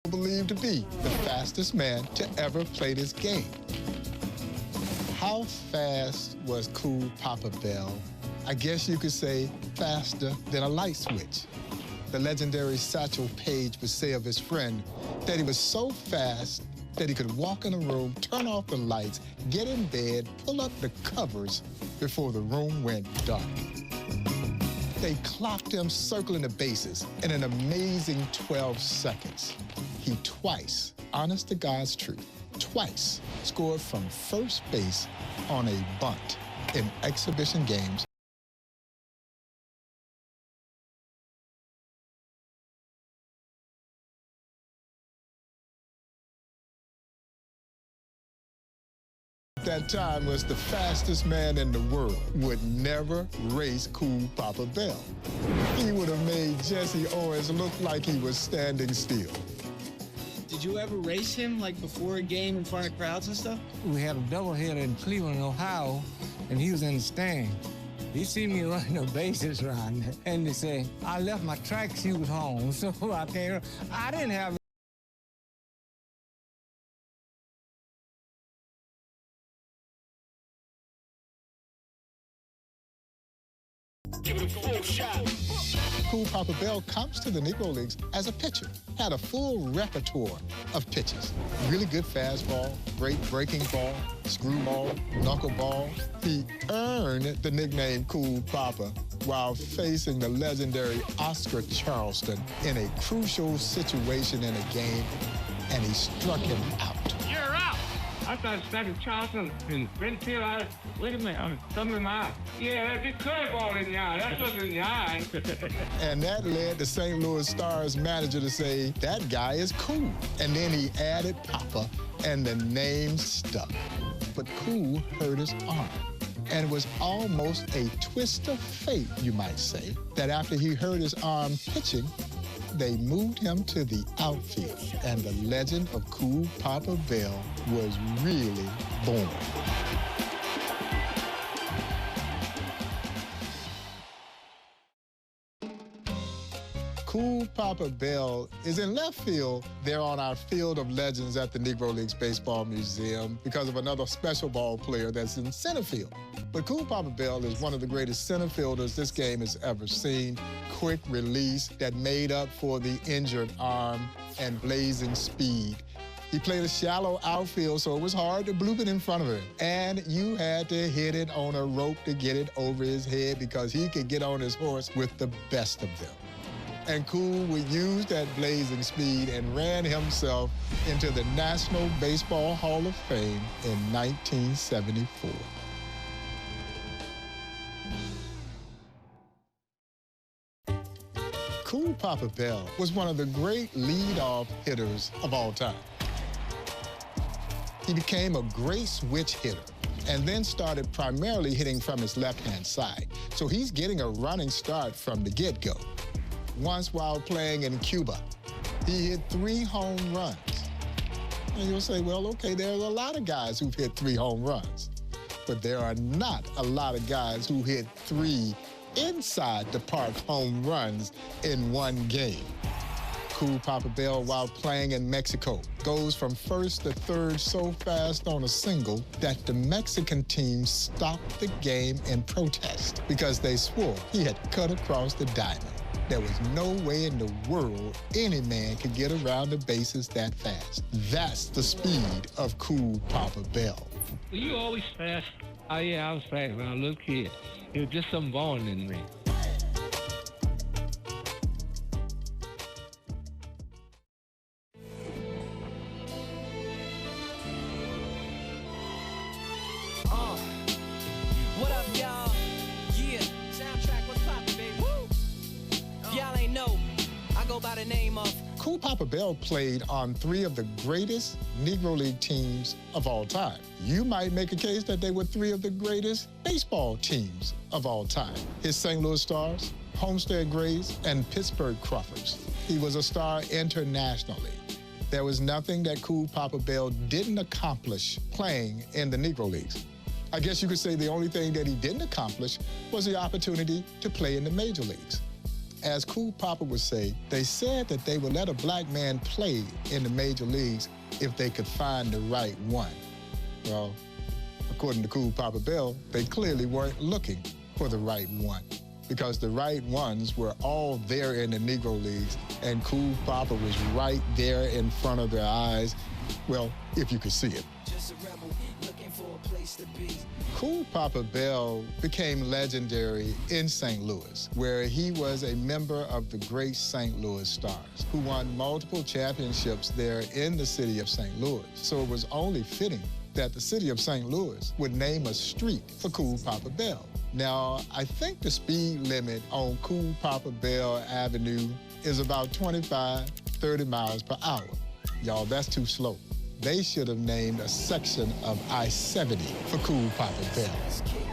believed to be the fastest man to ever play this game. How fast was Cool Papa Bell? I guess you could say faster than a light switch. The legendary Satchel Paige would say of his friend that he was so fast that he could walk in a room, turn off the lights, get in bed, pull up the covers before the room went dark. They clocked him circling the bases in an amazing 12 seconds. He twice, honest to God's truth, twice scored from first base on a bunt in exhibition games. That time was the fastest man in the world, would never race Cool Papa Bell. He would have made Jesse Owens look like he was standing still. Did you ever race him, like, before a game in front of crowds and stuff? We had a doubleheader in Cleveland, Ohio, and he was in the stand. He see me running the bases around, and they say, I left my track shoes home, so I didn't have Give it a full shot. Cool Papa Bell comes to the Negro Leagues as a pitcher, had a full repertoire of pitches. Really good fastball, great breaking ball, screwball, knuckleball. He earned the nickname Cool Papa while facing the legendary Oscar Charleston in a crucial situation in a game, and he struck him out. You're out! I thought Oscar Charleston in Springfield. Wait a minute, something in my eye. Yeah, that's a curveball in the eye. That's what's in the eye. And that led the St. Louis Stars manager to say, that guy is cool. And then he added Papa, and the name stuck. But Cool hurt his arm. And it was almost a twist of fate, you might say, that after he hurt his arm pitching, they moved him to the outfield, and the legend of Cool Papa Bell was really born. Cool Papa Bell is in left field there on our Field of Legends at the Negro Leagues Baseball Museum because of another special ball player that's in center field. But Cool Papa Bell is one of the greatest center fielders this game has ever seen. Quick release that made up for the injured arm and blazing speed. He played a shallow outfield, so it was hard to bloop it in front of him. And you had to hit it on a rope to get it over his head because he could get on his horse with the best of them. And Cool would use that blazing speed and ran himself into the National Baseball Hall of Fame in 1974. Cool Papa Bell was one of the great leadoff hitters of all time. He became a great switch hitter and then started primarily hitting from his left-hand side. So he's getting a running start from the get-go. Once while playing in Cuba, he hit 3 home runs. And you'll say, well, okay, there's a lot of guys who've hit 3 home runs, but there are not a lot of guys who hit 3 inside the park home runs in one game. Cool Papa Bell, while playing in Mexico, goes from first to third so fast on a single that the Mexican team stopped the game in protest because they swore he had cut across the diamond. There was no way in the world any man could get around the bases that fast. That's the speed of Cool Papa Bell. Were you always fast? Oh, yeah, I was fast when I was a little kid. It was just something born in me. What up, y'all? Yeah, soundtrack, what's poppin', baby? Woo! Y'all ain't know, I go by the name of... Cool Papa Bell played on 3 of the greatest Negro League teams of all time. You might make a case that they were 3 of the greatest baseball teams of all time. His St. Louis Stars, Homestead Grays, and Pittsburgh Crawfords. He was a star internationally. There was nothing that Cool Papa Bell didn't accomplish playing in the Negro Leagues. I guess you could say the only thing that he didn't accomplish was the opportunity to play in the major leagues. As Cool Papa would say, they said that they would let a black man play in the major leagues if they could find the right one. Well, according to Cool Papa Bell, they clearly weren't looking for the right one, because the right ones were all there in the Negro Leagues, and Cool Papa was right there in front of their eyes. Well, if you could see it. Just a rebel looking for a place to be. Cool Papa Bell became legendary in St. Louis, where he was a member of the great St. Louis Stars, who won multiple championships there in the city of St. Louis. So it was only fitting that the city of St. Louis would name a street for Cool Papa Bell. Now, I think the speed limit on Cool Papa Bell Avenue is about 25, 30 miles per hour. Y'all, that's too slow. They should have named a section of I-70 for Cool Papa Bell.